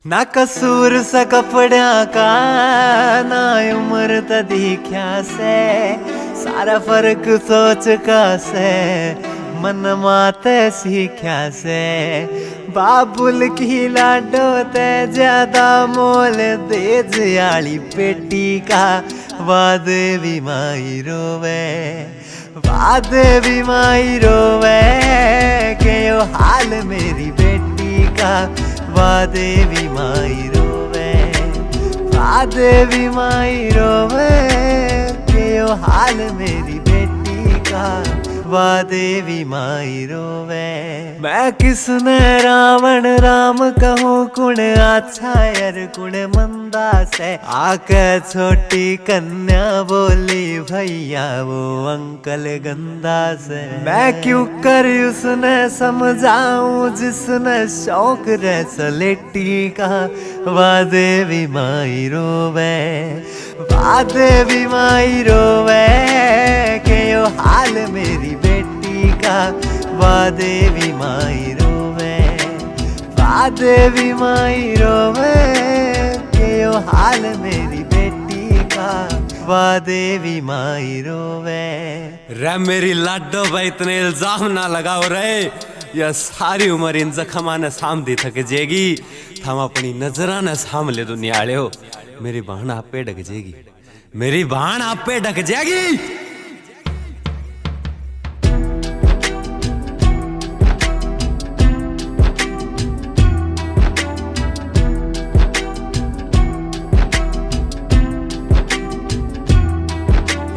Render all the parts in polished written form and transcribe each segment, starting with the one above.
ना कसूर सा कपड़ा का ना उम्र त दिख्या से सारा फर्क सोच का से मन माते सीख्या से बाबुल की लाडो ते ज्यादा मोल दे जियाली पेटी का वाद भी माई रोवे वाद भी माई रोवे के यो हाल मेरी बेटी का वादे भी माई रोवे वादे भी माई रोवे के यो हाल मेरी बेटी का वादे भी माई रोवे। मैं किसने रावण राम कहूँ कुण अच्छा यार कुण मंदा से आके छोटी कन्या बोली भैया वो अंकल गंदा से। मैं क्यों कर उसने समझाऊं जिसने शौक रे सलेटी का वादे भी माई रोवे वादे भी माई रोवे के यो हाल मेरी बेटी का वादे भी माई रोवे वादे भी माई रोवे के यो हाल मेरी बेटी का वादे भी माई रोवे। रे मेरी लाडो भाई इतने इल्जाम ना लगाओ रे, यह सारी उम्र इन जख्मा ने साम दी थक जेगी थम अपनी नजरा ने साम ले दुनिया हो। मेरी बहन आप पे ढक जाएगी, मेरी बहन आप पे ढक जाएगी।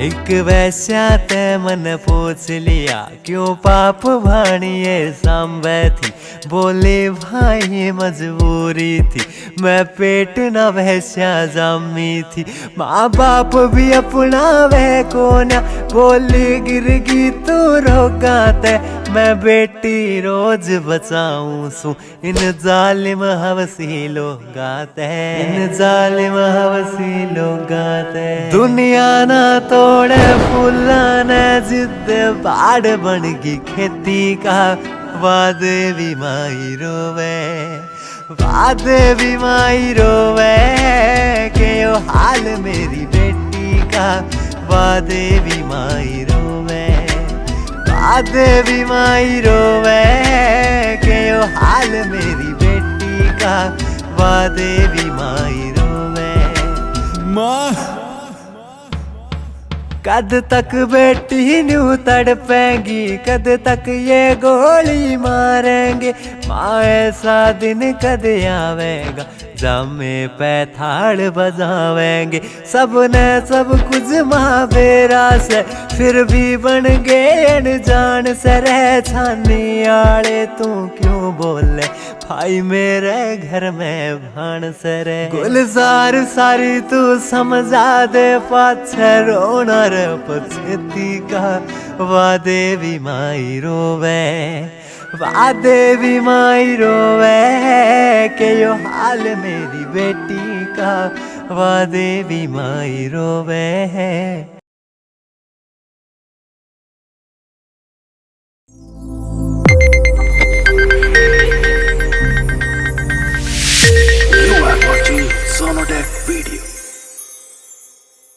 एक वैश्या ते मन पूछ लिया क्यों पाप भाणिये सांबे थी बोले भाई मजबूरी थी मैं पेट न वैश्या जामी थी माँ बाप भी अपना वह कोना बोली गिरगी तू रोगा ते मैं बेटी रोज बचाऊं सू इन जालिम हवसी लोगा ते इन जालिम हवसी लोगा ते। दुनिया ना तोड़े फूला ने जिद बाढ़ बनगी खेती का वादे भी माई रोवे वादे भी माई रोवे के यो हाल मेरी बेटी का वादे भी माई रोवे वादे भी माई रोवे के यो हाल मेरी बेटी का वादे भी माई रोवे। माँ कद तक बेटी न्यू तड़पेंगी कद तक ये गोली मारेंगे माँ ऐसा दिन कद आवेगा जामे पैथाड़ बजावेंगे सबने सब कुछ माँ बेरा से फिर भी बन गए अनजान से रह छानी आड़े तू क्यों बोले भाई मेरे घर में भान से रे गुलजार सारी तू समझा दे पाछे रोना रे पछेती का वादे भी माई रोवे वादे भी माई रोवे के यो हाल मेरी बेटी का वादे भी माई रोवे।